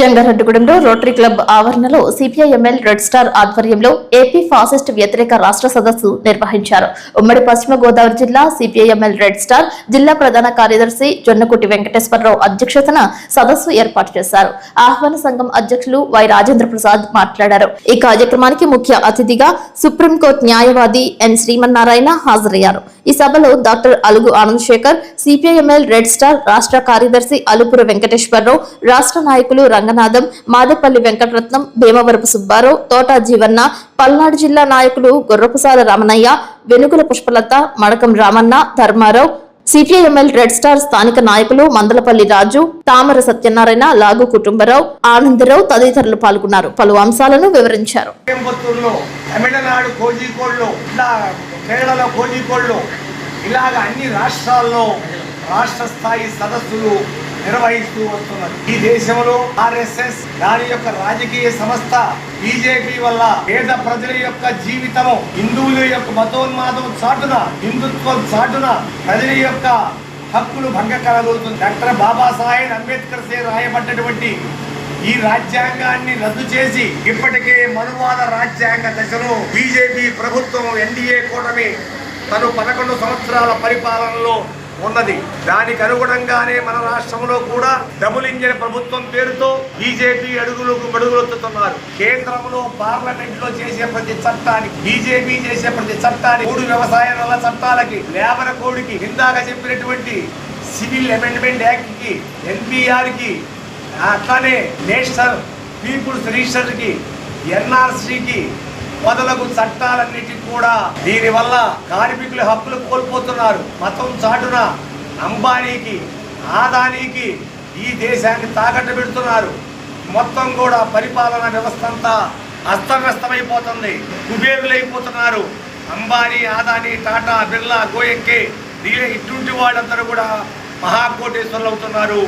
జంగారెడ్డిగూడెంలో rotary club ఆవరణలో CPIML red star ఆధ్వర్యంలో AP fascist వ్యతిరేక రాష్ట్ర సదస్సు నిర్వహించారు. ఉమ్మడి పశ్చిమ గోదావరి జిల్లా సిపిఐఎంఎల్ రెడ్ స్టార్ జిల్లా ప్రధాన కార్యదర్శి జొన్నకుటి వెంకటేశ్వరరావు అధ్యక్షతన సదస్సు ఏర్పాటు చేశారు. ఆహ్వాన సంఘం అధ్యక్షులు వై రాజేంద్ర ప్రసాద్ మాట్లాడారు. ఈ కార్యక్రమానికి ముఖ్య అతిథిగా సుప్రీంకోర్టు న్యాయవాది ఎన్ శ్రీమన్నారాయణ హాజరయ్యారు. ఈ సభలో doctor Alugu Anand Shekhar, CPIML red star రాష్ట్ర కార్యదర్శి అలుపుర వెంకటేశ్వరరావు, రాష్ట్ర నాయకులు రంగనాథం, మాదేపల్లి వెంకటరత్నం, భీమవరపు సుబ్బారావు, తోట జీవన్న, పల్నాడు జిల్లా నాయకులు Gurrapusala Ramannayya, Venugula Pushpalatha, Madakam Ramanna, Dharmarao, CPIML red star స్థానిక నాయకులు మందలపల్లి రాజు, తామర సత్యనారాయణ, లాగు కుటుంబరావు, ఆనందరావు తదితరులు పాల్గొన్నారు. పలు అంశాలను వివరించారు. ఇలాగ అన్ని రాష్ట్రాల్లో రాష్ట్ర స్థాయి సదస్సులు నిర్వహిస్తూ వస్తున్నారు. ఈ దేశంలో ఆర్ఎస్ఎస్ దాని యొక్క రాజకీయ సంస్థ బీజేపీ వల్ల పేద ప్రజల యొక్క జీవితము, హిందువుల యొక్క మతోన్మాదం చాటున, హిందుత్వం చాటున ప్రజల యొక్క హక్కులు భంగ కలగలుగుతుంది. డాక్టర్ బాబాసాహెబ్ అంబేద్కర్ చే రాయబడ్డటువంటి ఈ రాజ్యాంగాన్ని రద్దు చేసి ఇప్పటికే మనువాద రాజ్యాంగ దశలో బీజేపీ ప్రభుత్వం ఎన్డీఏ కూటమి తను 11 సంవత్సరాల పరిపాలనలో ఉన్నది. దానికి అనుగుణంగానే మన రాష్ట్రంలో కూడా డబుల్ ఇంజిన్ ప్రభుత్వం పేరుతో బీజేపీ అడుగులొత్తుతున్నారు. కేంద్రంలో పార్లమెంట్ లో చేసే ప్రతి చట్టానికి, బీజేపీ చేసే ప్రతి చట్టానికి, 3 వ్యవసాయ రంగ చట్టాలకి, లేబర్ కోడ్కి, ఇందాక చెప్పినటువంటి సివిల్ అమెండ్మెంట్ యాక్ట్ కి, ఎన్పిఆర్ కి, అట్లానే నేషనల్ పీపుల్స్ రిజిస్టర్ కి, ఎన్ఆర్సీకి మొదలగు చట్టాలన్నిటికీ కూడా దీనివల్ల కార్మికుల హక్కులు కోల్పోతున్నారు. మతం చాటున అంబానీకి, ఆదానీకి ఈ దేశాన్ని తాకట్టు పెడుతున్నారు. మొత్తం కూడా పరిపాలన వ్యవస్థ అంతా అస్తవ్యస్తమైపోతుంది. కుబేరులైపోతున్నారు. అంబానీ, ఆదానీ, టాటా, బిర్లా, గోయంకే ఇటువంటి వాళ్ళందరూ కూడా మహాకోటేశ్వరులు అవుతున్నారు.